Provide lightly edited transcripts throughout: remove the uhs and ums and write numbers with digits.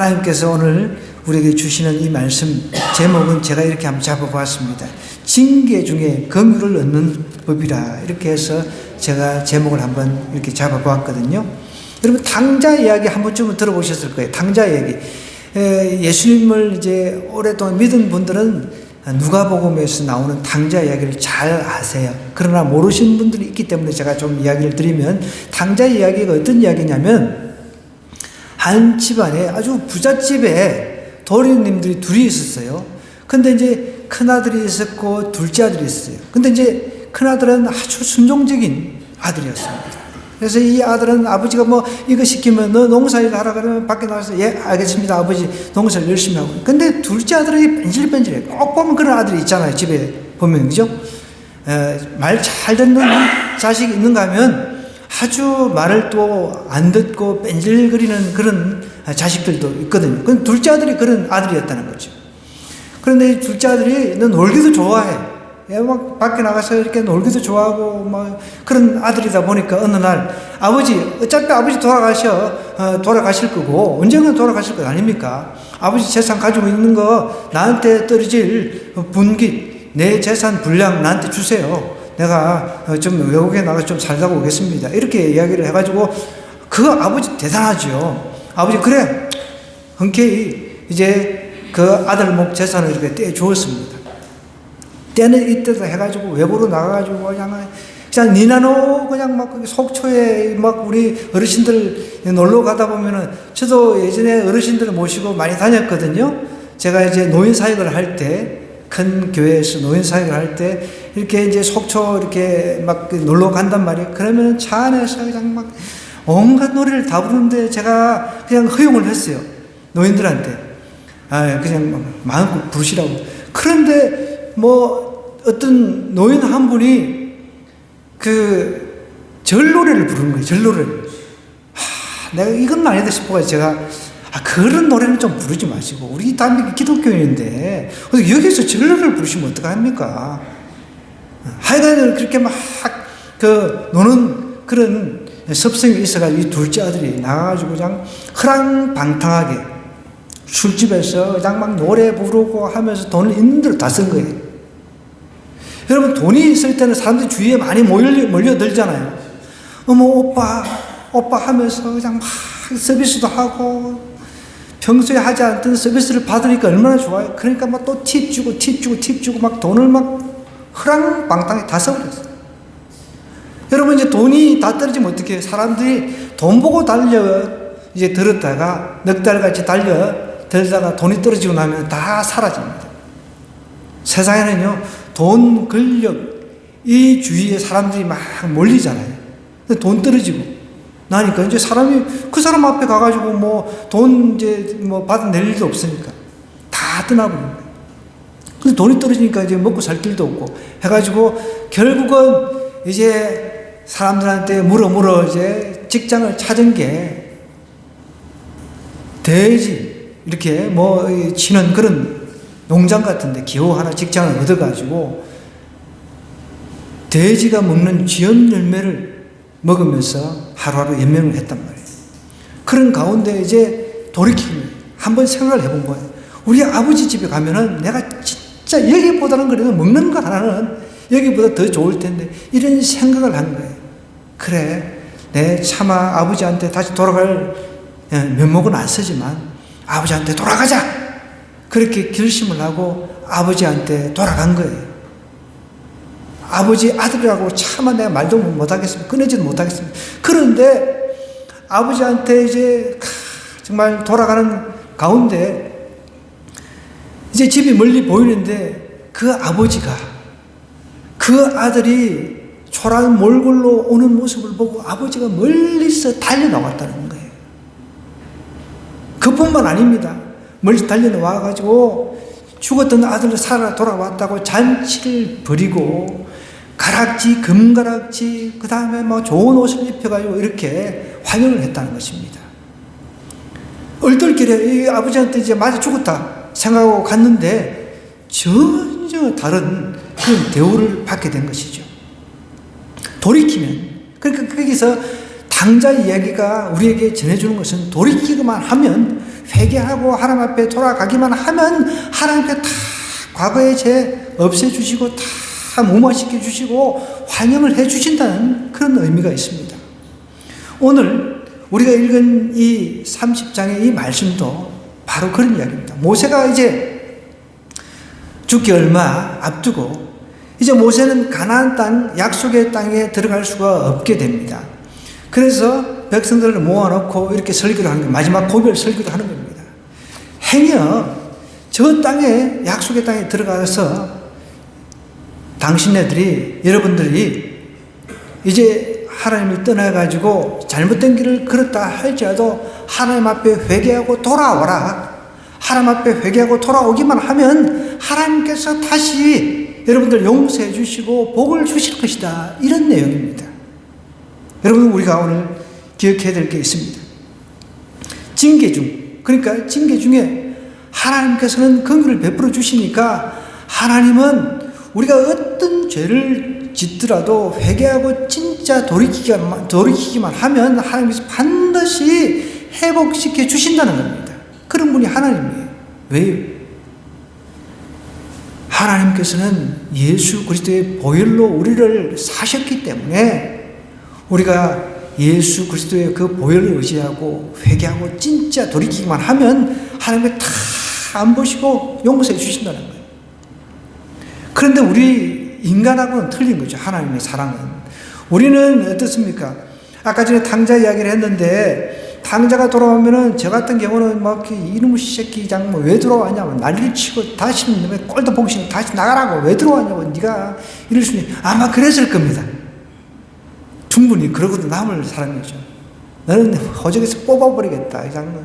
하나님께서 오늘 우리에게 주시는 이 말씀 제목은 제가 이렇게 한번 잡아보았습니다. 징계 중에 긍휼을 얻는 법이라, 이렇게 해서 제가 제목을 한번 이렇게 잡아보았거든요. 여러분, 탕자 이야기 한 번쯤은 들어보셨을 거예요. 탕자 이야기. 예수님을 이제 오랫동안 믿은 분들은 누가복음에서 나오는 탕자 이야기를 잘 아세요. 그러나 모르시는 분들이 있기 때문에 제가 좀 이야기를 드리면, 탕자 이야기가 어떤 이야기냐면, 한 집안에 아주 부잣집에 도련님들이 둘이 있었어요. 근데 이제 큰아들이 있었고 둘째 아들이 있었어요. 근데 이제 큰아들은 아주 순종적인 아들이었습니다. 그래서 이 아들은 아버지가 뭐 이거 시키면 너 농사일 하라 그러면 밖에 나가서 예 알겠습니다 아버지 농사를 열심히 하고. 근데 둘째 아들이 뺀질뺀질해. 꼭 보면 그런 아들이 있잖아요, 집에 보면. 그죠? 말 잘 듣는 자식이 있는가 하면 아주 말을 또 안 듣고 뺀질거리는 그런 자식들도 있거든요. 근데 둘째 아들이 그런 아들이었다는 거죠. 그런데 둘째 아들이 너 놀기도 좋아해. 막 밖에 나가서 이렇게 놀기도 좋아하고 막 그런 아들이다 보니까 어느 날 아버지, 어차피 아버지 돌아가실 거고 언젠가 돌아가실 거 아닙니까? 아버지 재산 가지고 있는 거 나한테 떨어질 분깃, 내 재산 분량 나한테 주세요. 내가 좀 외국에 나가서 좀 살다가 오겠습니다. 이렇게 이야기를 해가지고, 그 아버지 대단하죠. 아버지 그래 흔쾌히 이제 그 아들 목 재산을 이렇게 떼 주었습니다. 때는 이때도 해가지고 외부로 나가가지고 그냥 니나노 그냥 막 속초에 막 우리 어르신들 놀러 가다 보면은, 저도 예전에 어르신들을 모시고 많이 다녔거든요. 제가 이제 노인사역을 할 때, 큰 교회에서 노인사역을 할 때 이렇게 이제 속초 이렇게 막 놀러 간단 말이에요. 그러면 차 안에서 그냥 막 온갖 노래를 다 부르는데 제가 그냥 허용을 했어요, 노인들한테. 그냥 마음껏 부르시라고. 그런데 뭐 어떤 노인 한 분이 그 절노래를 부르는 거예요. 절노래를. 내가 이건 아니다 싶어가지고 제가 그런 노래는 좀 부르지 마시고, 우리 다 기독교인인데 여기서 절노래를 부르시면 어떡합니까? 하여간 그렇게 막 노는 그런 습성이 있어가지고 이 둘째 아들이 나가가지고 그냥 허랑방탕하게 술집에서 그냥 막 노래 부르고 하면서 돈을 있는 대로 다 쓴 거예요. 여러분, 돈이 있을 때는 사람들이 주위에 많이 몰려들잖아요. 어머 오빠 하면서 그냥 막 서비스도 하고, 평소에 하지 않던 서비스를 받으니까 얼마나 좋아요. 그러니까 막 또 팁 주고 막 돈을 막 허랑방탕하게 다 써버렸어요. 여러분, 이제 돈이 다 떨어지면 어떻게 해요? 사람들이 돈 보고 이제 들었다가 넉 달같이 들다가 돈이 떨어지고 나면 다 사라집니다. 세상에는요, 돈, 권력, 이 주위에 사람들이 막 몰리잖아요. 근데 돈 떨어지고 나니까 이제 사람이 그 사람 앞에 가가지고 뭐 돈 이제 뭐 받아낼 일도 없으니까 다 떠나버린 거예요. 근데 돈이 떨어지니까 이제 먹고 살 길도 없고 해가지고 결국은 이제 사람들한테 물어 이제 직장을 찾은 게 돼지 이렇게 뭐 치는 그런 농장 같은데 기호 하나 직장을 얻어가지고 돼지가 먹는 쥐염 열매를 먹으면서 하루하루 연명을 했단 말이에요. 그런 가운데 이제 돌이키면 한번 생각을 해본 거예요. 우리 아버지 집에 가면은 내가 진짜 여기보다는 그래도 먹는 거 하나는 여기보다 더 좋을 텐데, 이런 생각을 한 거예요. 그래, 내 차마 아버지한테 다시 돌아갈 면목은 안 쓰지만 아버지한테 돌아가자, 그렇게 결심을 하고 아버지한테 돌아간 거예요. 아버지 아들이라고 차마 내가 말도 못하겠습니다. 꺼내지도 못하겠습니다. 그런데 아버지한테 이제 정말 돌아가는 가운데 이제 집이 멀리 보이는데, 그 아버지가 그 아들이 초라한 몰골로 오는 모습을 보고 아버지가 멀리서 달려나왔다는 거예요. 그뿐만 아닙니다. 멀리 달려나와가지고 죽었던 아들을 살아 돌아왔다고 잔치를 벌이고, 가락지, 금가락지, 그 다음에 뭐 좋은 옷을 입혀가지고 이렇게 환영을 했다는 것입니다. 얼떨결에 이 아버지한테 이제 맞아 죽었다 생각하고 갔는데 전혀 다른 그런 대우를 받게 된 것이죠. 돌이키면, 그러니까 거기서 탕자 이야기가 우리에게 전해주는 것은 돌이키기만 하면 회개하고 하나님 앞에 돌아가기만 하면 하나님께 다 과거의 죄 없애주시고 다 무마시켜 주시고 환영을 해주신다는 그런 의미가 있습니다. 오늘 우리가 읽은 이 30장의 이 말씀도 바로 그런 이야기입니다. 모세가 이제 죽기 얼마 앞두고 이제 모세는 가나안 땅, 약속의 땅에 들어갈 수가 없게 됩니다. 그래서 백성들을 모아놓고 이렇게 설교를 하는 거예요. 마지막 고별 설교도 하는 겁니다. 행여 저 땅에, 약속의 땅에 들어가서 당신네들이, 여러분들이 이제 하나님을 떠나가지고 잘못된 길을 걸었다 할지라도 하나님 앞에 회개하고 돌아와라. 하나님 앞에 회개하고 돌아오기만 하면 하나님께서 다시 여러분들 용서해 주시고 복을 주실 것이다. 이런 내용입니다. 여러분, 우리가 오늘 기억해야 될 게 있습니다. 징계 중, 그러니까 징계 중에 하나님께서는 긍휼을 베풀어 주시니까 하나님은 우리가 어떤 죄를 짓더라도 회개하고 진짜 돌이키기만 하면 하나님께서 반드시 회복시켜 주신다는 겁니다. 그런 분이 하나님이에요. 왜요? 하나님께서는 예수 그리스도의 보혈로 우리를 사셨기 때문에 우리가 예수 그리스도의 그 보혈을 의지하고 회개하고 진짜 돌이키기만 하면 하나님이 다 안 보시고 용서해 주신다는 거예요. 그런데 우리 인간하고는 틀린 거죠. 하나님의 사랑은. 우리는 어떻습니까? 아까 전에 당자 이야기를 했는데 당자가 돌아오면은 저 같은 경우는 막 이놈의 새끼 장모 왜 들어왔냐고 난리를 치고 다시는 놈의 꼴도 보기 싫어 다시 나가라고 왜 들어왔냐고 네가 이럴 수 있는 아마 그랬을 겁니다. 충분히 그러고도 남을 사람이죠. 너는 호적에서 뽑아버리겠다. 이 장모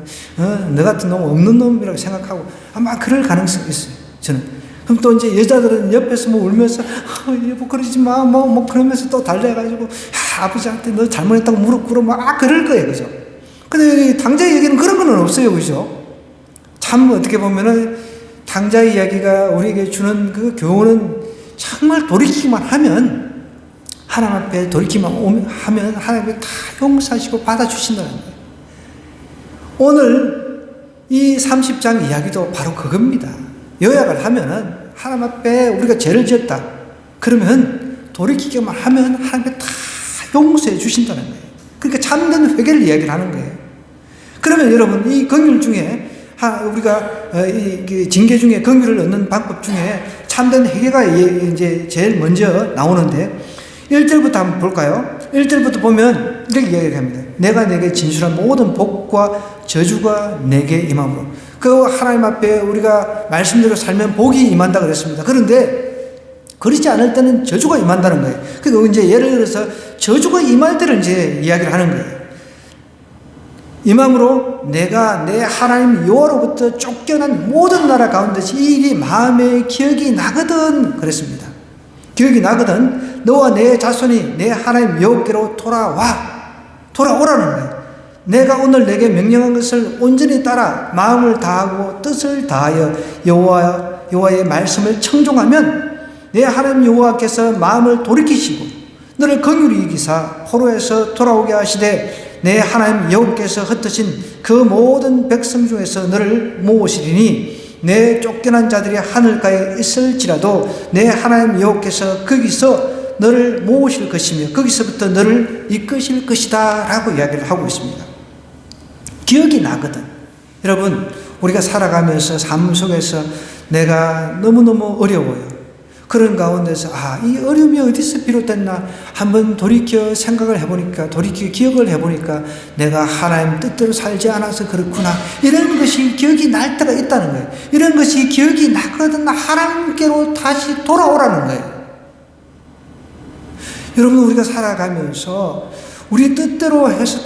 너 같은 놈 없는 놈이라고 생각하고 아마 그럴 가능성이 있어요. 저는. 그럼 또 이제 여자들은 옆에서 뭐 울면서 여보 그러지 마 뭐 그러면서 또 달래가지고 아버지한테 너 잘못했다고 무릎 꿇어 막 그럴 거예요. 그죠? 근데 당자의 이야기는 그런 건 없어요. 그죠? 참 어떻게 보면은 당자의 이야기가 우리에게 주는 그 교훈은 정말 돌이키기만 하면 하나님 앞에 돌이키기만 하면 하나님이 다 용서하시고 받아주신다는 거예요. 오늘 이 30장 이야기도 바로 그겁니다. 요약을 하면은 하나님 앞에 우리가 죄를 지었다. 그러면 돌이키기만 하면 하나님이 다 용서해 주신다는 거예요. 그러니까 참된 회개를 이야기를 하는 거예요. 그러면 여러분 이 긍휼 중에 우리가 이 징계 중에 긍휼을 얻는 방법 중에 참된 회개가 이제 제일 먼저 나오는데 1절부터 한번 볼까요? 1절부터 보면 이렇게 이야기를 합니다. 내가 내게 진술한 모든 복과 저주가 내게 임함으로. 그 하나님 앞에 우리가 말씀대로 살면 복이 임한다 그랬습니다. 그런데 그렇지 않을 때는 저주가 임한다는 거예요. 그러니까 이제 예를 들어서 저주가 임할 때를 이제 이야기를 하는 거예요. 임함으로 내가 내 하나님 여호와로부터 쫓겨난 모든 나라 가운데서 이 일이 마음에 기억이 나거든 그랬습니다. 기억이 나거든 너와 내 자손이 내 하나님 여호와께로 돌아오라는 거예요. 내가 오늘 내게 명령한 것을 온전히 따라 마음을 다하고 뜻을 다하여 여호와의 말씀을 청종하면 내 하나님 여호와께서 마음을 돌이키시고 너를 긍휼히 여기사 포로에서 돌아오게 하시되 내 하나님 여호와께서 흩으신 그 모든 백성 중에서 너를 모으시리니 내 쫓겨난 자들이 하늘가에 있을지라도 내 하나님 여호와께서 거기서 너를 모으실 것이며 거기서부터 너를 이끄실 것이다 라고 이야기를 하고 있습니다. 기억이 나거든. 여러분 우리가 살아가면서 삶 속에서 내가 너무너무 어려워요. 그런 가운데서 이 어려움이 어디서 비롯됐나 한번 돌이켜 생각을 해보니까 돌이켜 기억을 해보니까 내가 하나님 뜻대로 살지 않아서 그렇구나 이런 것이 기억이 날 때가 있다는 거예요. 이런 것이 기억이 나거든 하나님께로 다시 돌아오라는 거예요. 여러분 우리가 살아가면서 우리 뜻대로 해서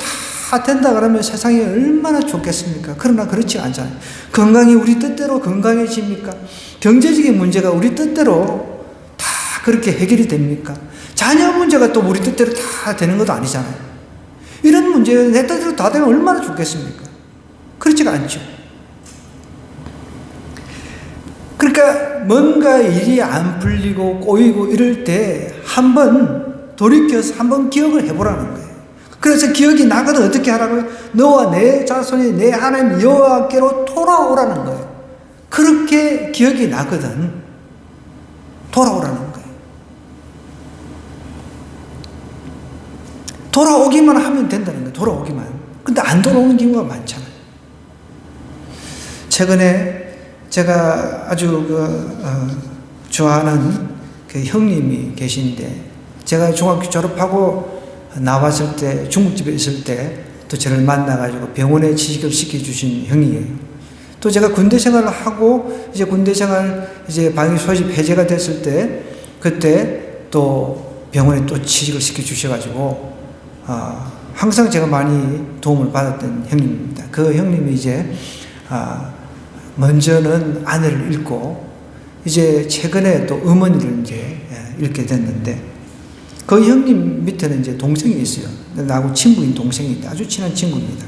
다 된다 그러면 세상이 얼마나 좋겠습니까? 그러나 그렇지 않잖아요. 건강이 우리 뜻대로 건강해집니까? 경제적인 문제가 우리 뜻대로 다 그렇게 해결이 됩니까? 자녀 문제가 또 우리 뜻대로 다 되는 것도 아니잖아요. 이런 문제 내 뜻대로 다 되면 얼마나 좋겠습니까? 그렇지가 않죠. 그러니까 뭔가 일이 안 풀리고 꼬이고 이럴 때 한번 돌이켜서 한번 기억을 해보라는 거예요. 그래서 기억이 나거든. 어떻게 하라고요? 너와 내 자손이 내 하나님 여호와께로 돌아오라는 거예요. 그렇게 기억이 나거든. 돌아오라는 거예요. 돌아오기만 하면 된다는 거예요. 돌아오기만. 근데 안 돌아오는 경우가 많잖아요. 최근에 제가 아주 좋아하는 그 형님이 계신데, 제가 중학교 졸업하고 나왔을 때, 중국집에 있을 때 또 저를 만나가지고 병원에 취직을 시켜주신 형이에요. 또 제가 군대 생활을 하고, 이제 군대 생활, 이제 방위 소집 해제가 됐을 때, 그때 또 병원에 또 취직을 시켜주셔가지고, 항상 제가 많이 도움을 받았던 형님입니다. 그 형님이 이제, 먼저는 아내를 잃고, 이제 최근에 또 어머니를 이제 잃게 됐는데, 그 형님 밑에는 이제 동생이 있어요. 나하고 친구인 동생인데 아주 친한 친구입니다.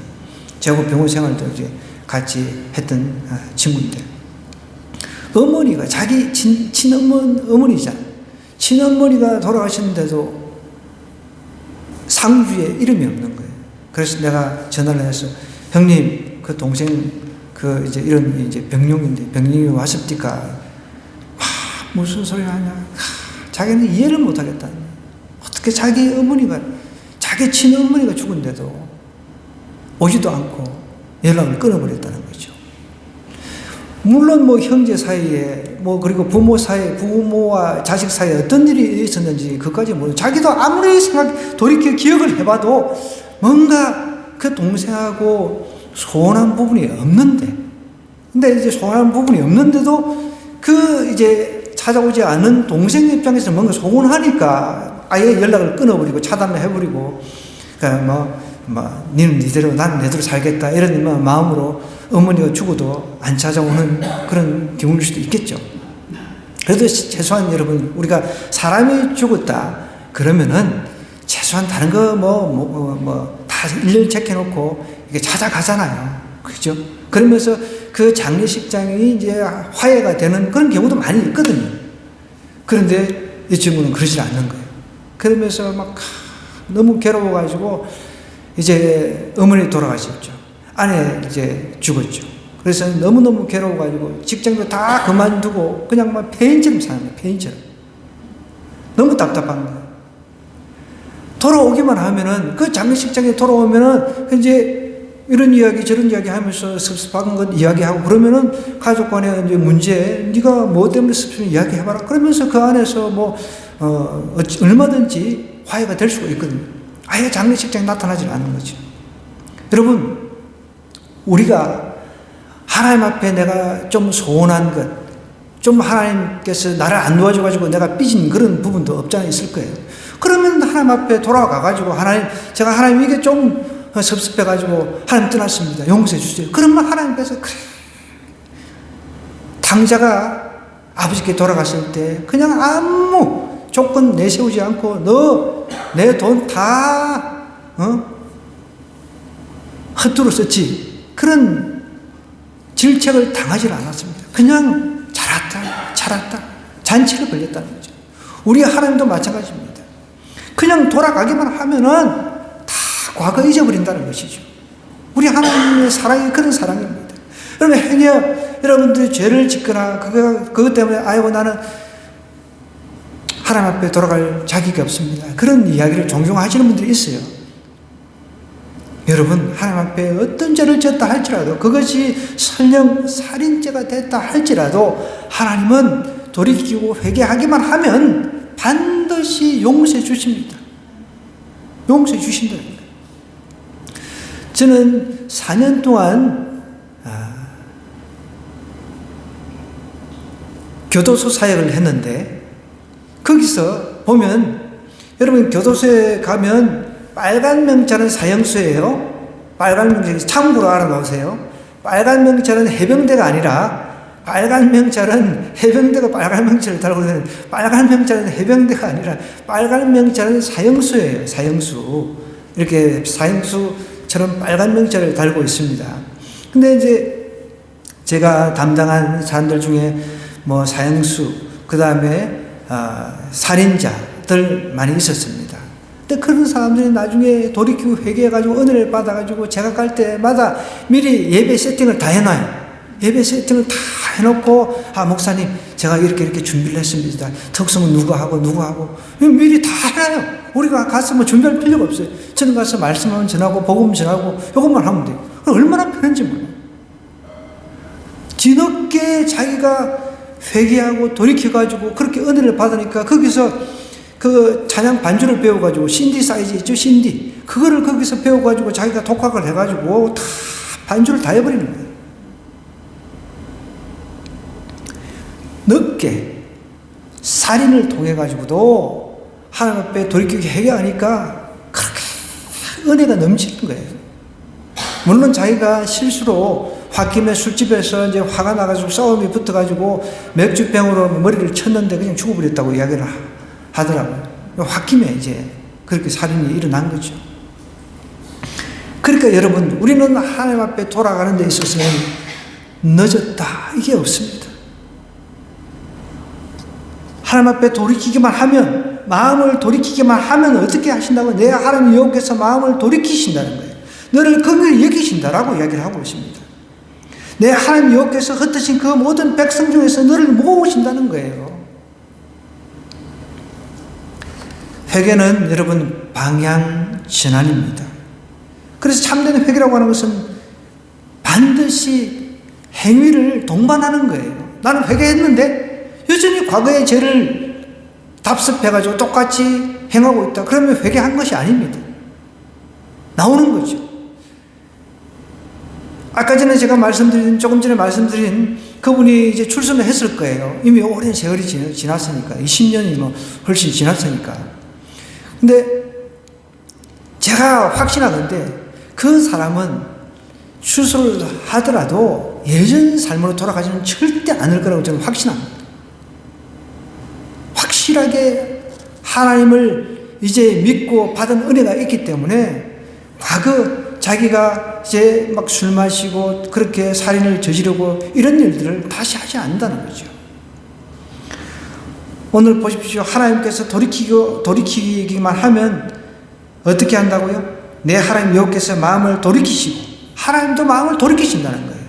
저하고 병원 생활도 이제 같이 했던 친구인데, 어머니가 자기 친어머니잖아. 친어머니가 돌아가셨는데도 상주에 이름이 없는 거예요. 그래서 내가 전화를 해서, 형님, 그 동생 이제 이런 이제 병룡인데 병룡이 왔습니까? 무슨 소리 하냐? 자기는 이해를 못 하겠다. 어떻게 자기 친어머니가 죽은데도 오지도 않고 연락을 끊어버렸다는 거죠. 물론 뭐 형제 사이에, 뭐 그리고 부모 사이에, 부모와 자식 사이에 어떤 일이 있었는지 그까지 모르고, 자기도 아무리 돌이켜 기억을 해봐도 뭔가 그 동생하고 소원한 부분이 없는데, 근데 이제 소원한 부분이 없는데도 그 이제 찾아오지 않은 동생 입장에서 뭔가 소원하니까 아예 연락을 끊어버리고 차단을 해버리고, 그러니까 니는 니대로 나는 내대로 살겠다 이런 마음으로 어머니가 죽어도 안 찾아오는 그런 경우일 수도 있겠죠. 그래도 최소한 여러분, 우리가 사람이 죽었다 그러면은 최소한 다른 거 다 일일이 체크해놓고 이게 찾아가잖아요. 그죠? 그러면서 그 장례식장이 이제 화해가 되는 그런 경우도 많이 있거든요. 그런데 이 친구는 그러지 않는 거예요. 그러면서 막 너무 괴로워가지고 이제 어머니 돌아가셨죠. 아내 이제 죽었죠. 그래서 너무너무 괴로워가지고 직장도 다 그만두고 그냥 막 폐인처럼 사는 거예요. 폐인처럼. 너무 답답한 거예요. 돌아오기만 하면은, 그 장례식장에 돌아오면은 이제 이런 이야기 저런 이야기 하면서 섭섭한 것 이야기하고 그러면은 가족 간의 이제 문제, 네가 뭐 때문에 섭섭해 이야기해봐라. 그러면서 그 안에서 얼마든지 화해가 될 수가 있거든요. 아예 장례식장에 나타나지 않는 거죠. 여러분, 우리가 하나님 앞에 내가 좀 소원한 것, 좀 하나님께서 나를 안 도와줘가지고 내가 삐진 그런 부분도 없잖아 있을 거예요. 그러면 하나님 앞에 돌아가가지고, 제가 하나님 이게 좀 섭섭해가지고 하나님 떠났습니다. 용서해 주세요. 그러면 하나님께서, 그래, 당자가 아버지께 돌아갔을 때 그냥 아무 조건 내세우지 않고 너 내 돈 다 헛두루 썼지, 그런 질책을 당하지 않았습니다. 그냥 자랐다 잔치를 벌였다는 거죠. 우리 하나님도 마찬가지입니다. 그냥 돌아가기만 하면은 다 과거 잊어버린다는 것이죠. 우리 하나님의 사랑이 그런 사랑입니다. 여러분, 행여 여러분들이 죄를 짓거나 그것 때문에 아이고 나는 하나님 앞에 돌아갈 자격이 없습니다, 그런 이야기를 종종 하시는 분들이 있어요. 여러분, 하나님 앞에 어떤 죄를 지었다 할지라도, 그것이 설령 살인죄가 됐다 할지라도 하나님은 돌이키고 회개하기만 하면 반드시 용서해 주십니다. 용서해 주신다는 거예요. 저는 4년 동안 교도소 사역을 했는데, 거기서 보면, 여러분, 교도소에 가면 빨간 명찰은 사형수예요. 빨간 명찰, 참고로 알아놓으세요. 빨간 명찰은 해병대가 아니라, 빨간 명찰은 해병대가 빨간 명찰을 달고 있는, 빨간 명찰은 해병대가 아니라 빨간 명찰은 사형수예요. 사형수. 이렇게 사형수처럼 빨간 명찰을 달고 있습니다. 근데 이제 제가 담당한 사람들 중에 사형수, 그 다음에 살인자들 많이 있었습니다. 근데 그런 사람들이 나중에 돌이키고 회개해가지고 은혜를 받아가지고 제가 갈 때마다 미리 예배 세팅을 다 해놔요. 예배 세팅을 다 해놓고, 목사님, 제가 이렇게 준비를 했습니다. 특성은 누구 하고. 미리 다 해놔요. 우리가 가서 뭐 준비할 필요가 없어요. 저는 가서 말씀하면 전하고, 복음 전하고, 이것만 하면 돼요. 얼마나 편한지 몰라요. 뒤늦게 자기가 회개하고 돌이켜가지고 그렇게 은혜를 받으니까 거기서 그 찬양 반주를 배워가지고 신디사이즈 있죠, 신디. 그거를 거기서 배워가지고 자기가 독학을 해가지고 다 반주를 다 해버리는 거예요. 늦게 살인을 통해 가지고도 하나님 앞에 돌이키고 회개하니까 그렇게 은혜가 넘치는 거예요. 물론 자기가 실수로 홧김에 술집에서 이제 화가 나가지고 싸움이 붙어가지고 맥주병으로 머리를 쳤는데 그냥 죽어버렸다고 이야기를 하더라고요. 홧김에 이제 그렇게 살인이 일어난 거죠. 그러니까 여러분, 우리는 하나님 앞에 돌아가는 데 있어서는 늦었다, 이게 없습니다. 하나님 앞에 돌이키기만 하면, 마음을 돌이키기만 하면 어떻게 하신다고? 내 하나님 여호와께서 마음을 돌이키신다는 거예요. 너를 긍휼히 여기신다라고 이야기를 하고 있습니다. 내 하나님 여호와께서 흩으신 그 모든 백성 중에서 너를 모으신다는 거예요. 회개는 여러분 방향 전환입니다. 그래서 참된 회개라고 하는 것은 반드시 행위를 동반하는 거예요. 나는 회개했는데 여전히 과거의 죄를 답습해가지고 똑같이 행하고 있다. 그러면 회개한 것이 아닙니다. 나오는 거죠. 아까 전에 제가 조금 전에 말씀드린 그분이 이제 출소를 했을 거예요. 이미 오랜 세월이 지났으니까. 20년이 뭐 훨씬 지났으니까. 근데 제가 확신하건대 그 사람은 출소를 하더라도 예전 삶으로 돌아가지는 절대 않을 거라고 저는 확신합니다. 확실하게 하나님을 이제 믿고 받은 은혜가 있기 때문에 과거 자기가 이제 막 술 마시고 그렇게 살인을 저지르고 이런 일들을 다시 하지 않는다는 거죠. 오늘 보십시오. 하나님께서 돌이키기만 하면 어떻게 한다고요? 내 하나님 여호와께서 마음을 돌이키시고 하나님도 마음을 돌이키신다는 거예요.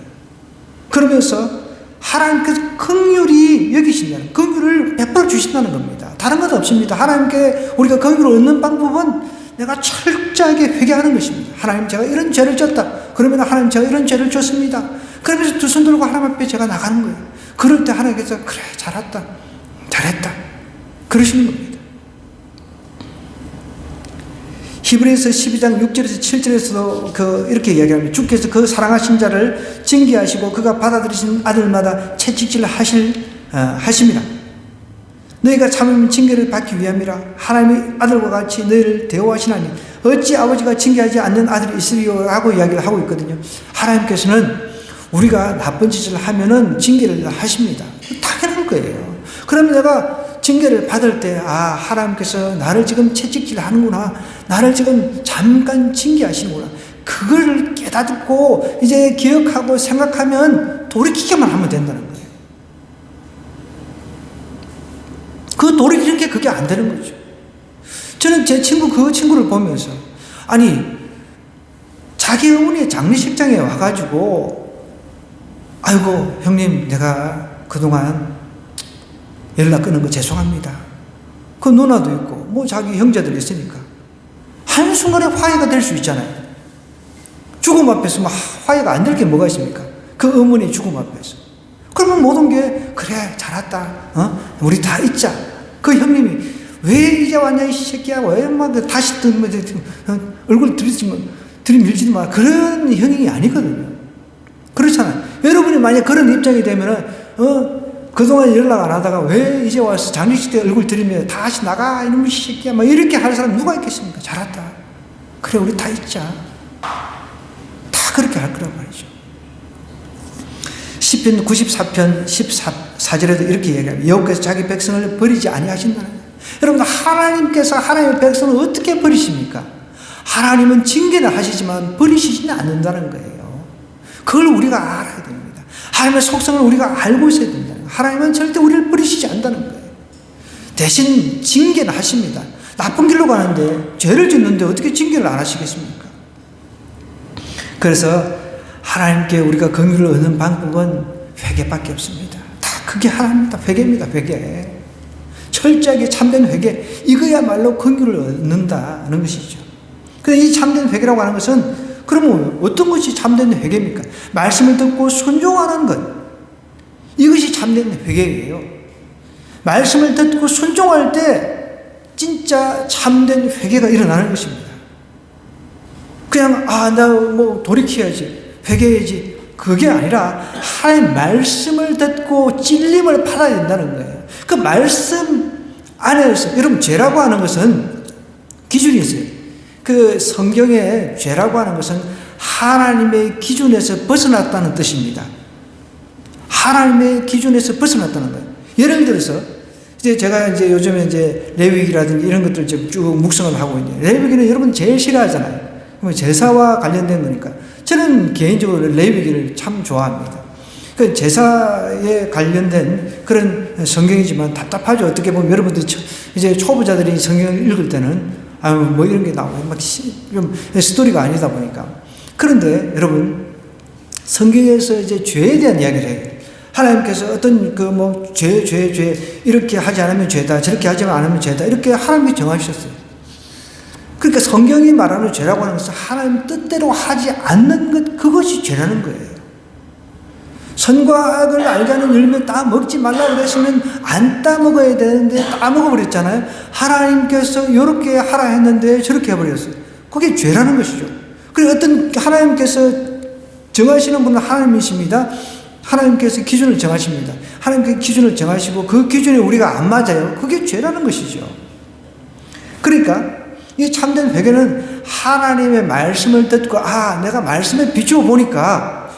그러면서 하나님께서 긍휼히 여기신다는, 긍휼을 베풀어 주신다는 겁니다. 다른 것 없습니다. 하나님께 우리가 긍휼을 얻는 방법은 내가 철저하게 회개하는 것입니다. 하나님, 제가 이런 죄를 졌다. 그러면 하나님, 제가 이런 죄를 졌습니다. 그러면서 두 손 들고 하나님 앞에 제가 나가는 거예요. 그럴 때 하나님께서 그래, 잘했다, 그러시는 겁니다. 히브리서 12장 6절에서 7절에서도 이렇게 이야기합니다. 주께서 그 사랑하신 자를 징계하시고 그가 받아들이신 아들마다 채찍질 하심이라. 너희가 참으면 징계를 받기 위함이라. 하나님의 아들과 같이 너희를 대우하시나니 어찌 아버지가 징계하지 않는 아들이 있으리요 하고 이야기를 하고 있거든요. 하나님께서는 우리가 나쁜 짓을 하면은 징계를 하십니다. 당연한 거예요. 그러면 내가 징계를 받을 때, 하나님께서 나를 지금 채찍질 하는구나. 나를 지금 잠깐 징계하시는구나. 그걸 깨닫고 이제 기억하고 생각하면 돌이키기만 하면 된다는 거예요. 그 돌이키는 게 그게 안 되는 거죠. 저는 제 그 친구를 보면서, 자기 어머니의 장례식장에 와가지고, 아이고, 형님, 내가 그동안 연락 끊은 거 죄송합니다. 그 누나도 있고, 자기 형제들 있으니까. 한순간에 화해가 될 수 있잖아요. 죽음 앞에서 화해가 안 될 게 뭐가 있습니까? 그 어머니 죽음 앞에서. 그러면 모든 게, 그래, 잘했다. 우리 다 잊자. 그 형님이, 왜 이제 왔냐, 이 새끼야. 왜 다시 얼굴 들이밀지도 마. 그런 형이 아니거든요. 그렇잖아요. 여러분이 만약 그런 입장이 되면은, 그동안 연락 안 하다가 왜 이제 와서 장례식 때 얼굴 들이면 다시 나가, 이놈의 새끼야. 이렇게 할 사람 누가 있겠습니까? 잘했다. 그래, 우리 다 잊자. 다 그렇게 할 거란 말이죠. 시편 94편 14절에도 이렇게 얘기합니다. 여호와께서 자기 백성을 버리지 아니하신다는 거예요. 여러분, 하나님께서 하나님의 백성을 어떻게 버리십니까? 하나님은 징계를 하시지만 버리시지는 않는다는 거예요. 그걸 우리가 알아야 됩니다. 하나님의 속성을 우리가 알고 있어야 된다. 하나님은 절대 우리를 버리시지 않는다는 거예요. 대신 징계는 하십니다. 나쁜 길로 가는데, 죄를 짓는데 어떻게 징계를 안 하시겠습니까? 그래서 하나님께 우리가 긍휼을 얻는 방법은 회개밖에 없습니다. 다 그게 하나님입니다. 회개입니다. 회개. 철저하게 참된 회개, 이거야말로 긍휼을 얻는다는 것이죠. 그런데 이 참된 회개라고 하는 것은, 그러면 어떤 것이 참된 회개입니까? 말씀을 듣고 순종하는 것, 이것이 참된 회개예요. 말씀을 듣고 순종할 때 진짜 참된 회개가 일어나는 것입니다. 그냥 나 뭐 돌이켜야지, 회개해야지, 그게 아니라 하나님 말씀을 듣고 찔림을 받아야 된다는 거예요. 그 말씀 안에서, 여러분, 죄라고 하는 것은 기준이 있어요. 그 성경에 죄라고 하는 것은 하나님의 기준에서 벗어났다는 뜻입니다. 하나님의 기준에서 벗어났다는 거예요. 예를 들어서 이제 제가 이제 요즘에 이제 레위기라든지 이런 것들 쭉 묵상을 하고 있는데, 레위기는 여러분 제일 싫어하잖아요. 제사와 관련된 거니까. 저는 개인적으로 레위기를 참 좋아합니다. 그 제사에 관련된 그런 성경이지만 답답하죠. 어떻게 보면 여러분들 이제 초보자들이 성경을 읽을 때는 뭐 이런 게 나오고 막 좀 스토리가 아니다 보니까. 그런데 여러분, 성경에서 이제 죄에 대한 이야기를 해요. 하나님께서 어떤 그 뭐 죄 이렇게 하지 않으면 죄다, 저렇게 하지 않으면 죄다, 이렇게 하나님이 정하셨어요. 그러니까 성경이 말하는 죄라고 하는 것은 하나님 뜻대로 하지 않는 것, 그것이 죄라는 거예요. 선과 악을 알게 하는 열매 따 먹지 말라고 그랬으면 안 따먹어야 되는데 따먹어버렸잖아요. 하나님께서 이렇게 하라 했는데 저렇게 해버렸어요. 그게 죄라는 것이죠. 그리고 어떤 하나님께서 정하시는 분은 하나님이십니다. 하나님께서 기준을 정하십니다. 하나님께서 기준을 정하시고 그 기준에 우리가 안 맞아요. 그게 죄라는 것이죠. 그러니까 이 참된 회개는 하나님의 말씀을 듣고, 내가 말씀에 비추어 보니까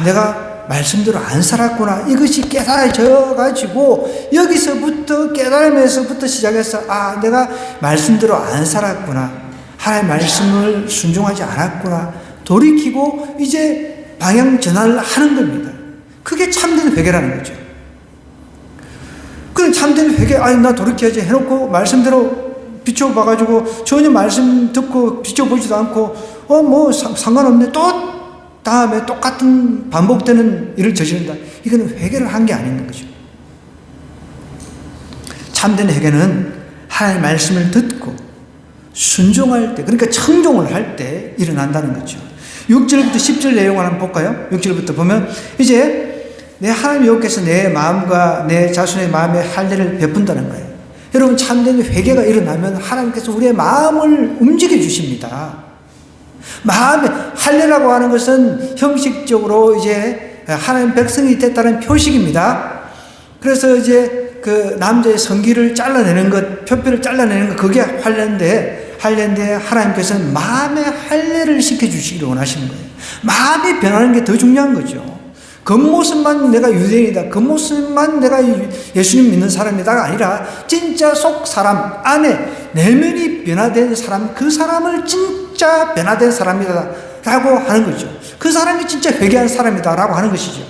내가 말씀대로 안 살았구나, 이것이 깨달아져 가지고 여기서부터 깨달음에서부터 시작해서 내가 말씀대로 안 살았구나, 하나님의 말씀을 순종하지 않았구나, 돌이키고 이제 방향 전환을 하는 겁니다. 그게 참된 회개라는 거죠. 그럼 참된 회개, 나 돌이켜야지 해놓고 말씀대로 비춰봐가지고 전혀 말씀 듣고 비춰보지도 않고 뭐 상관없네, 또 다음에 똑같은 반복되는 일을 저지른다. 이거는 회개를 한 게 아닌 거죠. 참된 회개는 하나님의 말씀을 듣고 순종할 때, 그러니까 청종을 할 때 일어난다는 거죠. 6절부터 10절 내용을 한번 볼까요? 6절부터 보면 이제 내 하나님 여호와께서 내 마음과 내 자손의 마음에 할례를 베푼다는 거예요. 여러분, 참된 회개가 일어나면 하나님께서 우리의 마음을 움직여 주십니다. 마음의 할례라고 하는 것은 형식적으로 이제 하나님 백성이 됐다는 표식입니다. 그래서 이제 그 남자의 성기를 잘라내는 것, 표피를 잘라내는 것, 그게 할례인데 하나님께서는 마음의 할례를 시켜주시기를 원하시는 거예요. 마음이 변하는 게 더 중요한 거죠. 겉모습만 내가 유대인이다, 겉모습만 내가 예수님 믿는 사람이다가 아니라 진짜 속 사람 안에 내면이 변화된 사람, 그 사람을 진짜 변화된 사람이다 라고 하는 거죠. 그 사람이 진짜 회개한 사람이다 라고 하는 것이죠.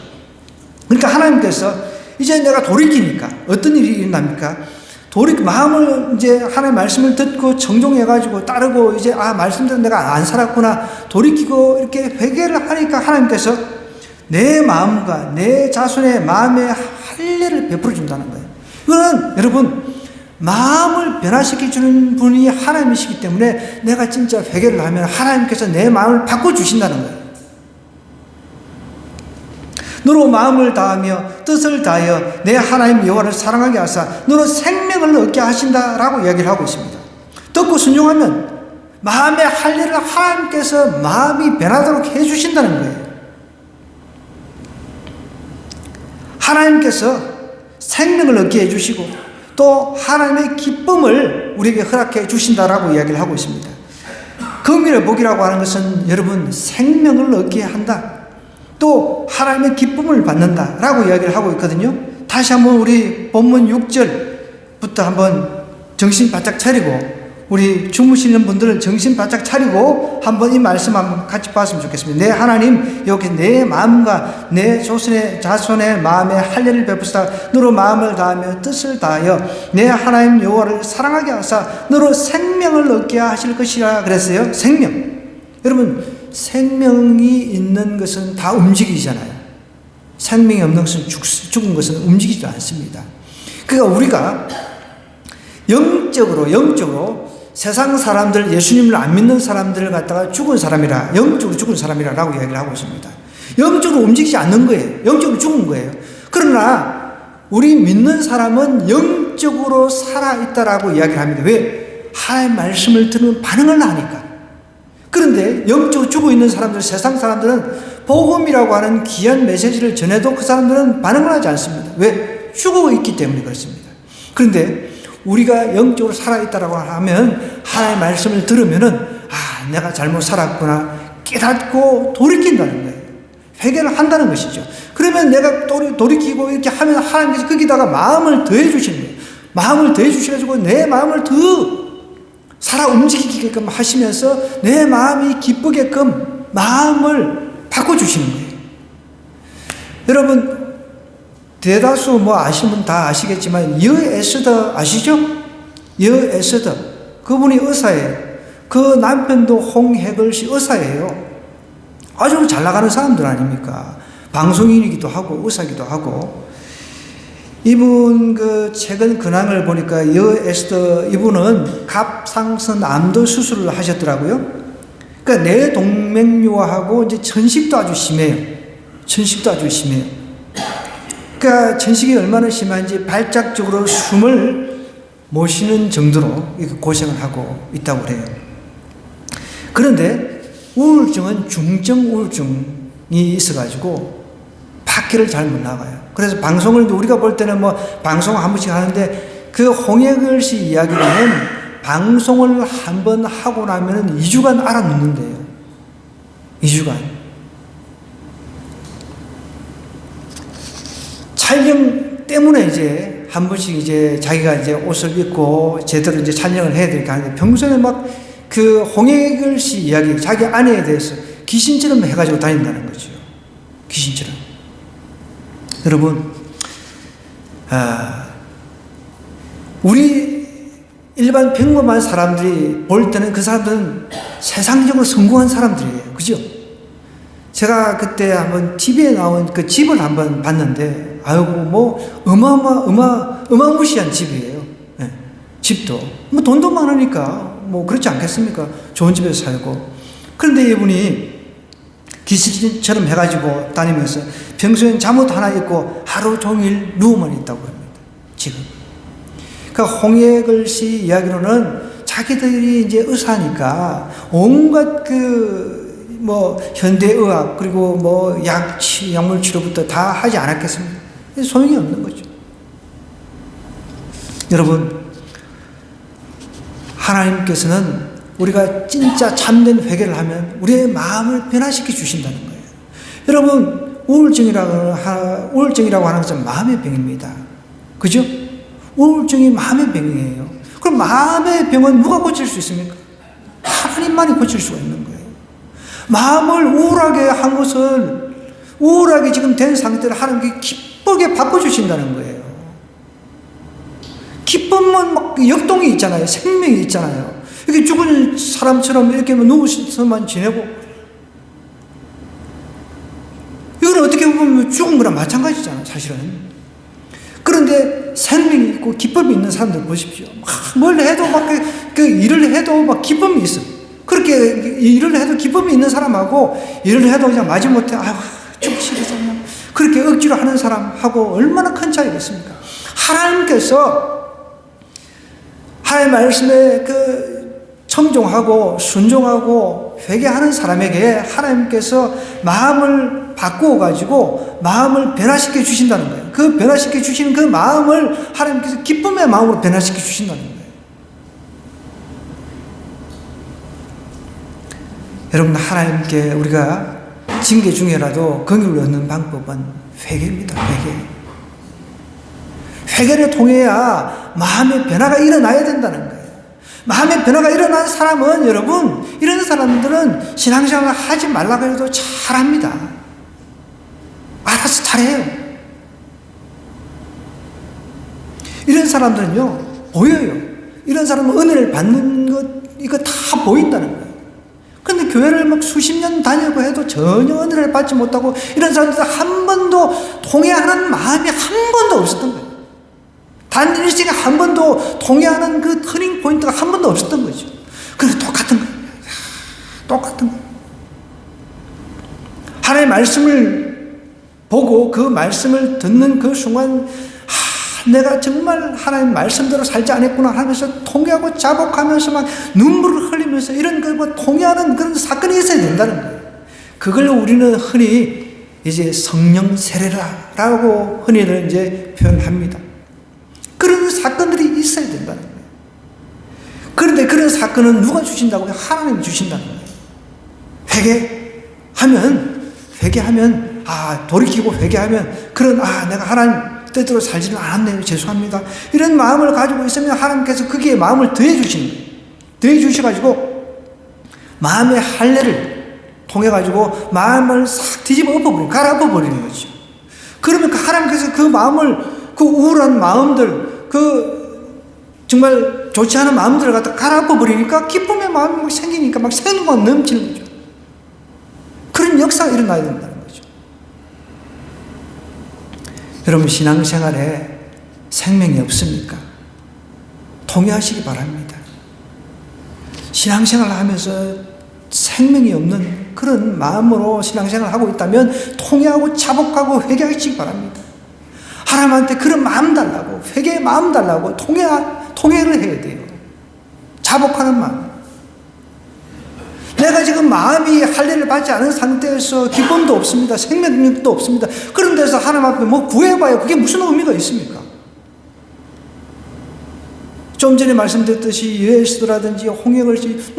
그러니까 하나님께서 이제 내가 돌이키니까 어떤 일이 일어납니까? 마음을 이제 하나님의 말씀을 듣고 정종해가지고 따르고 이제 말씀대로 내가 안 살았구나, 돌이키고 이렇게 회개를 하니까 하나님께서 내 마음과 내 자손의 마음에 할례를 베풀어 준다는 거예요. 이거는 여러분, 마음을 변화시켜주는 분이 하나님이시기 때문에 내가 진짜 회개를 하면 하나님께서 내 마음을 바꿔주신다는 거예요. 너로 마음을 다하며 뜻을 다하여 내 하나님 여호와를 사랑하게 하사 너로 생명을 얻게 하신다라고 이야기를 하고 있습니다. 듣고 순종하면 마음의 할례를 하나님께서 마음이 변하도록 해주신다는 거예요. 하나님께서 생명을 얻게 해주시고 또 하나님의 기쁨을 우리에게 허락해 주신다라고 이야기를 하고 있습니다. 긍휼의 복이라고 하는 것은 여러분, 생명을 얻게 한다, 또 하나님의 기쁨을 받는다라고 이야기를 하고 있거든요. 다시 한번 우리 본문 6절부터 한번 정신 바짝 차리고 우리 주무시는 분들은 정신 바짝 차리고 한번 이 말씀 한번 같이 봤으면 좋겠습니다. 내 하나님 여기 내 마음과 내 조선의 자손의 마음에 할례를 베푸사 너로 마음을 다하며 뜻을 다하여 내 하나님 여호와를 사랑하게 하사 너로 생명을 얻게 하실 것이라 그랬어요. 생명. 여러분 생명이 있는 것은 다 움직이잖아요. 생명이 없는 것은 죽은 것은 움직이지도 않습니다. 그러니까 우리가 영적으로 세상 사람들, 예수님을 안 믿는 사람들을 갖다가 죽은 사람이라, 영적으로 죽은 사람이라고 이야기를 하고 있습니다. 영적으로 움직이지 않는 거예요. 영적으로 죽은 거예요. 그러나 우리 믿는 사람은 영적으로 살아있다라고 이야기를 합니다. 왜? 하나님의 말씀을 들으면 반응을 하니까. 그런데 영적으로 죽어 있는 사람들, 세상 사람들은 복음이라고 하는 귀한 메시지를 전해도 그 사람들은 반응을 하지 않습니다. 왜? 죽어 있기 때문에 그렇습니다. 그런데 우리가 영적으로 살아있다라고 하면 하나님의 말씀을 들으면은 내가 잘못 살았구나 깨닫고 돌이킨다는 거예요. 회개를 한다는 것이죠. 그러면 내가 돌이키고 이렇게 하면 하나님께서 거기다가 마음을 더해 주시는 거예요. 마음을 더해 주셔가지고 내 마음을 더 살아 움직이게끔 하시면서 내 마음이 기쁘게끔 마음을 바꿔주시는 거예요. 여러분 대다수 아시는 분 다 아시겠지만 여에스더 아시죠? 여에스더 그분이 의사예요. 그 남편도 홍해글씨 의사예요. 아주 잘 나가는 사람들 아닙니까? 방송인이기도 하고 의사기도 하고. 이분 최근 근황을 보니까 여에스더 이분은 갑상선 암도 수술을 하셨더라고요. 그러니까 뇌동맥류하고 이제 천식도 아주 심해요. 천식도 아주 심해요. 그러니까 천식이 얼마나 심한지 발작적으로 숨을 못 쉬는 정도로 이렇게 고생을 하고 있다고 그래요. 그런데 우울증은 중증 우울증이 있어가지고 밖에를 잘 못 나가요. 그래서 방송을 우리가 볼 때는 방송 한 번씩 하는데 그 홍해글 씨 이야기는 방송을 한 번 하고 나면 2주간 알아놓는데요. 2주간. 촬영 때문에 이제 한 번씩 이제 자기가 이제 옷을 입고 제대로 이제 촬영을 해야 되니까 하는데 평소에 그 홍해글 씨 이야기, 자기 아내에 대해서 귀신처럼 해가지고 다닌다는 거죠. 귀신처럼. 여러분, 우리 일반 평범한 사람들이 볼 때는 그 사람들은 세상적으로 성공한 사람들이에요. 그죠? 제가 그때 한번 TV에 나온 그 집을 한번 봤는데, 어마무시한 집이에요. 네. 집도. 돈도 많으니까, 그렇지 않겠습니까? 좋은 집에서 살고. 그런데 이분이 귀신처럼 해가지고 다니면서 평소엔 잠옷 하나 입고 하루 종일 누워만 있다고 합니다. 지금. 그러니까 홍해글 씨 이야기로는 자기들이 이제 의사니까 온갖 현대의학 그리고 약물 치료부터 다 하지 않았겠습니까? 소용이 없는 거죠. 여러분, 하나님께서는 우리가 진짜 참된 회개를 하면 우리의 마음을 변화시켜 주신다는 거예요. 여러분, 우울증이라고 하는 것은 마음의 병입니다. 그죠? 우울증이 마음의 병이에요. 그럼 마음의 병은 누가 고칠 수 있습니까? 하나님만이 고칠 수가 있는 거예요. 마음을 우울하게 한 것을 우울하게 지금 된 상태를 하나님께 기쁘게 바꿔주신다는 거예요. 기쁨은 역동이 있잖아요. 생명이 있잖아요. 이렇게 죽은 사람처럼 이렇게 누워서만 지내고, 이건 어떻게 보면 죽은 거랑 마찬가지잖아요, 사실은. 그런데 생명이 있고 기쁨이 있는 사람들 보십시오. 뭘 해도 일을 해도 기쁨이 있어. 그렇게 일을 해도 기쁨이 있는 사람하고 일을 해도 그냥 마지못해 죽기 싫어서 그렇게 억지로 하는 사람하고 얼마나 큰 차이가 있습니까? 하나님께서 하나님의 말씀에 청종하고 순종하고 회개하는 사람에게 하나님께서 마음을 바꾸어 가지고 마음을 변화시켜 주신다는 거예요. 그 변화시켜 주시는 그 마음을 하나님께서 기쁨의 마음으로 변화시켜 주신다는 거예요. 여러분, 하나님께 우리가 징계 중에라도 긍휼을 얻는 방법은 회개입니다. 회개를 통해야 마음의 변화가 일어나야 된다는 거예요. 마음의 변화가 일어난 사람은, 여러분, 이런 사람들은 신앙생활을 하지 말라고 해도 잘합니다. 알아서 잘해요. 이런 사람들은요, 보여요. 이런 사람은 은혜를 받는 것, 이거 다 보인다는 거예요. 근데 교회를 막 수십 년 다니고 해도 전혀 은혜를 받지 못하고, 이런 사람들 한 번도 통회하는 마음이 한 번도 없었던 거예요. 단 일생에 한 번도 통회하는 그 터닝 포인트가 한 번도 없었던 거죠. 그래서 똑같은 거예요. 똑같은 거예요. 하나님의 말씀을 보고 그 말씀을 듣는 그 순간, 내가 정말 하나님 말씀대로 살지 않았구나 하면서 통회하고 자복하면서 막 눈물을 흘리면서 이런 그 뭐 통회하는 그런 사건이 있어야 된다는 거예요. 그걸 우리는 흔히 이제 성령 세례라고 흔히들 이제 표현합니다. 그런 사건들이 있어야 된다는 거예요. 그런데 그런 사건은 누가 주신다고요? 하나님이 주신다는 거예요. 회개하면, 돌이키고 회개하면, 내가 하나님 뜻대로 살지는 않았네요. 죄송합니다. 이런 마음을 가지고 있으면 하나님께서 거기에 마음을 더해 주시는 거예요. 더해 주셔가지고, 마음의 할례를 통해가지고, 마음을 싹 뒤집어 갈아엎어버리는 거죠. 그러면 하나님께서 그 마음을, 그 우울한 마음들, 정말 좋지 않은 마음들을 갖다 갈아엎어버리니까 기쁨의 마음이 막 생기니까 막 생기가 넘치는 거죠. 그런 역사가 일어나야 된다는 거죠. 여러분, 신앙생활에 생명이 없습니까? 통회하시기 바랍니다. 신앙생활을 하면서 생명이 없는 그런 마음으로 신앙생활을 하고 있다면 통회하고 자복하고 회개하시기 바랍니다. 하나님한테 그런 마음 달라고, 회개의 마음 달라고 통회를 해야 돼요. 자복하는 마음. 내가 지금 마음이 할례를 받지 않은 상태에서 기쁨도 없습니다. 생명력도 없습니다. 그런 데서 하나님 앞에 뭐 구해봐요. 그게 무슨 의미가 있습니까? 좀 전에 말씀드렸듯이 예수라든지 홍역을지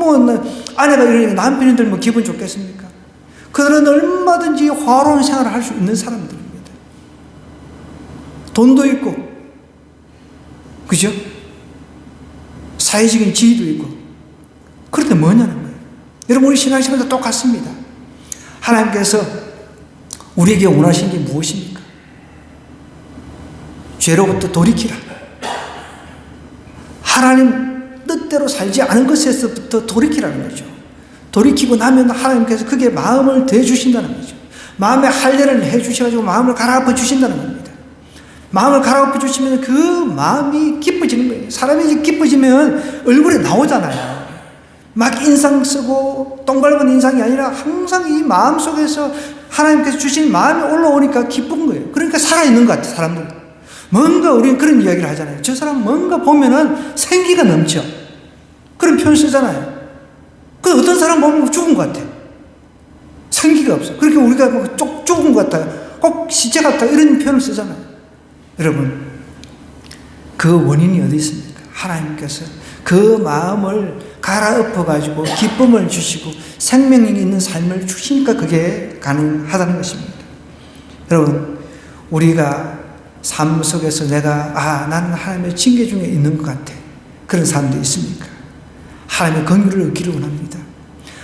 아내가 이러니까 남편이 들면 기분 좋겠습니까? 그들은 얼마든지 화로운 생활을 할 수 있는 사람들입니다. 돈도 있고, 그죠? 사회적인 지위도 있고. 그런데 뭐냐는 거예요. 여러분, 우리 신앙생활도 똑같습니다. 하나님께서 우리에게 원하시는 게 무엇입니까? 죄로부터 돌이키라. 하나님 뜻대로 살지 않은 것에서부터 돌이키라는 거죠. 돌이키고 나면 하나님께서 그게 마음을 대주신다는 거죠. 마음의 할례를 해주셔가지고 마음을 갈아엎어 주신다는 겁니다. 마음을 갈아엎어 주시면 그 마음이 기뻐지는 거예요. 사람이 기뻐지면 얼굴에 나오잖아요. 막 인상 쓰고 똥밟은 인상이 아니라 항상 이 마음 속에서 하나님께서 주신 마음이 올라오니까 기쁜 거예요. 그러니까 살아있는 것 같아요, 사람들. 뭔가 우리는 그런 이야기를 하잖아요. 저 사람 뭔가 보면은 생기가 넘쳐. 그런 표현 쓰잖아요. 그 어떤 사람 보면 죽은 것 같아. 생기가 없어. 그렇게 우리가 뭐 죽은 것 같아요. 꼭 시체 같다. 이런 표현을 쓰잖아요. 여러분, 그 원인이 어디 있습니까? 하나님께서 그 마음을 갈아엎어가지고 기쁨을 주시고 생명이 있는 삶을 주시니까 그게 가능하다는 것입니다. 여러분, 우리가 삶 속에서 나는 하나님의 징계 중에 있는 것 같아. 그런 사람도 있습니까? 하나님의 긍휼을 얻기를 원합니다.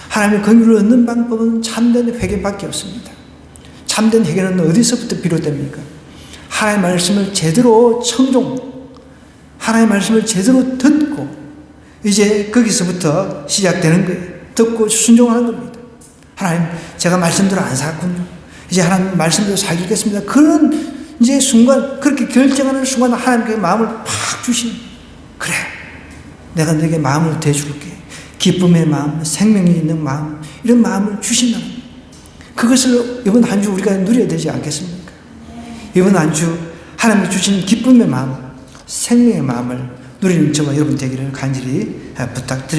하나님의 긍휼을 얻는 방법은 참된 회개밖에 없습니다. 참된 회개는 어디서부터 비롯됩니까? 하나님의 말씀을 제대로 하나님의 말씀을 제대로 듣고 이제 거기서부터 시작되는 거예요. 듣고 순종하는 겁니다. 하나님, 제가 말씀대로 안 살았군요. 이제 하나님 말씀대로 살겠습니다. 그런 이제 순간, 그렇게 결정하는 순간 하나님께 마음을 팍 주시는, 그래, 내가 너에게 마음을 대줄게. 기쁨의 마음, 생명이 있는 마음, 이런 마음을 주신다는 거예요. 그것을 이번 한 주 우리가 누려야 되지 않겠습니까? 이번 한 주 하나님이 주신 기쁨의 마음, 생명의 마음을 누리는 저와 여러분 되기를 간절히 부탁드립니다.